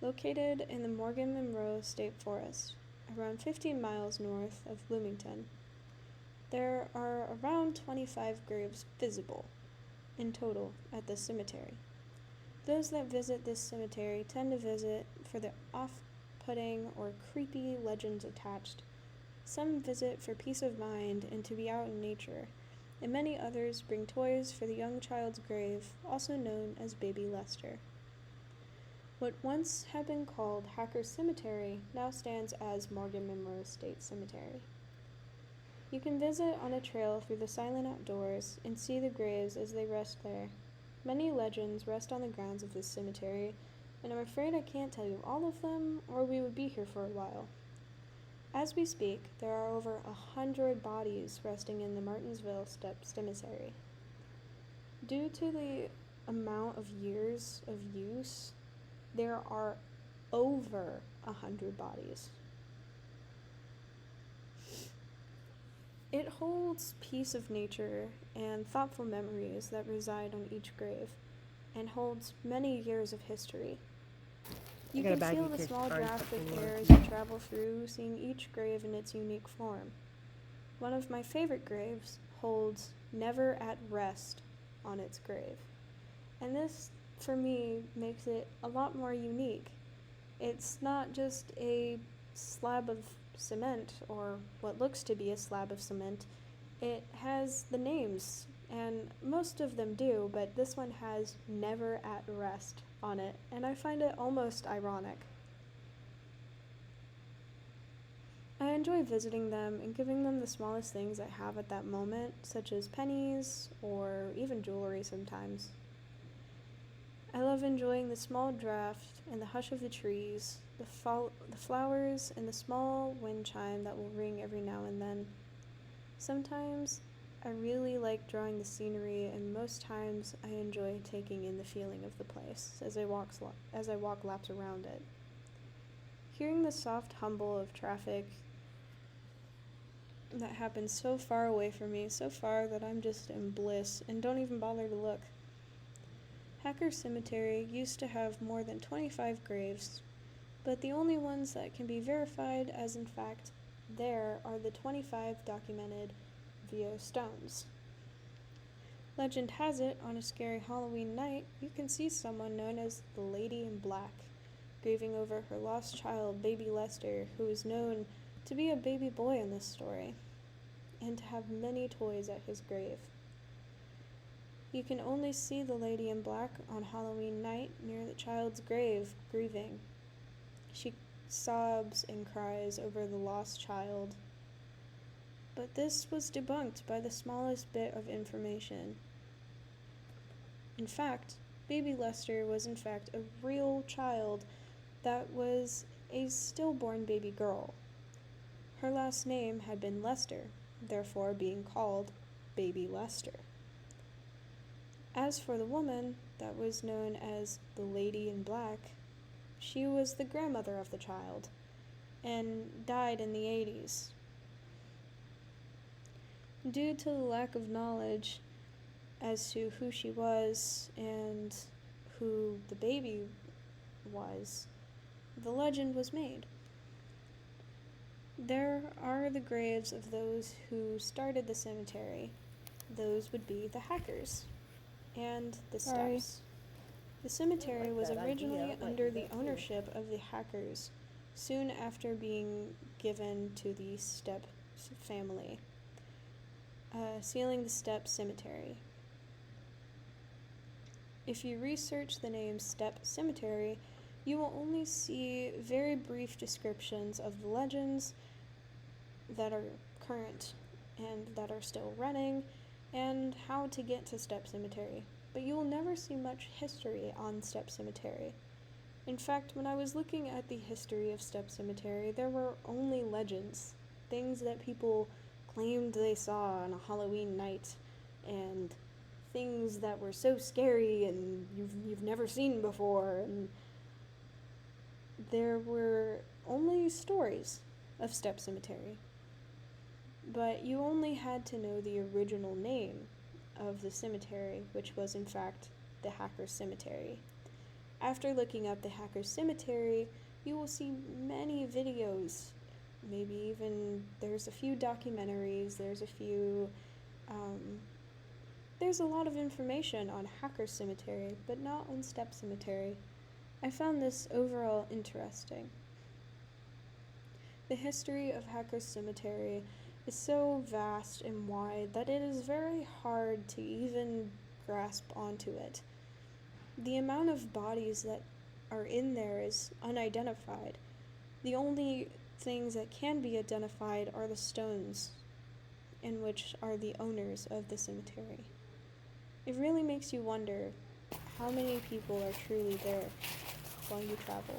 located in the Morgan Monroe State Forest, around 15 miles north of Bloomington. There are around 25 graves visible in total at this cemetery. Those that visit this cemetery tend to visit for the off-putting or creepy legends attached. Some visit for peace of mind and to be out in nature, and many others bring toys for the young child's grave, also known as Baby Lester. What once had been called Hacker Cemetery now stands as Morgan Monroe State Cemetery. You can visit on a trail through the silent outdoors and see the graves as they rest there. Many legends rest on the grounds of this cemetery, and I'm afraid I can't tell you all of them, or we would be here for a while. As we speak, there are over 100 bodies resting in the Martinsville Cemetery. Due to the amount of years of use, there are over 100 bodies. It holds piece of nature and thoughtful memories that reside on each grave, and holds many years of history. You can feel the small draft of air as you travel through, seeing each grave in its unique form. One of my favorite graves holds "Never at Rest" on its grave, and this, for me, makes it a lot more unique. It's not just a slab of cement, or what looks to be a slab of cement. It has the names, and most of them do, but this one has "Never at Rest" on it, and I find it almost ironic. I enjoy visiting them and giving them the smallest things I have at that moment, such as pennies or even jewelry sometimes. I love enjoying the small draft and the hush of the trees, the flowers, and the small wind chime that will ring every now and then. Sometimes I really like drawing the scenery, and most times I enjoy taking in the feeling of the place as I walk laps around it. Hearing the soft humble of traffic that happens so far away from me, so far that I'm just in bliss and don't even bother to look. Hacker Cemetery used to have more than 25 graves, but the only ones that can be verified as in fact there are the 25 documented via stones. Legend has it, on a scary Halloween night, you can see someone known as the Lady in Black, grieving over her lost child, Baby Lester, who is known to be a baby boy in this story, and to have many toys at his grave. You can only see the Lady in Black on Halloween night near the child's grave, grieving. She sobs and cries over the lost child. But this was debunked by the smallest bit of information. In fact, Baby Lester was in fact a real child that was a stillborn baby girl. Her last name had been Lester, therefore being called Baby Lester. As for the woman that was known as the Lady in Black, she was the grandmother of the child, and died in the 80s. Due to the lack of knowledge as to who she was and who the baby was, the legend was made. There are the graves of those who started the cemetery. Those would be the hackers. And the steps. The cemetery was originally under the ownership of the hackers, soon after being given to the Stepp family, sealing the Stepp Cemetery. If you research the name Stepp Cemetery, you will only see very brief descriptions of the legends that are current and that are still running, and how to get to Stepp Cemetery, but you will never see much history on Stepp Cemetery. In fact, when I was looking at the history of Stepp Cemetery, there were only legends, things that people claimed they saw on a Halloween night, and things that were so scary and you've never seen before, and there were only stories of Stepp Cemetery. But you only had to know the original name of the cemetery, which was in fact the Hacker Cemetery. After looking up the Hacker Cemetery, you will see many videos. Maybe even there's a few documentaries, there's a lot of information on Hacker Cemetery, but not on Step Cemetery. I found this overall interesting. The history of Hacker Cemetery is so vast and wide that it is very hard to even grasp onto it. The amount of bodies that are in there is unidentified. The only things that can be identified are the stones, in which are the owners of the cemetery. It really makes you wonder how many people are truly there while you travel.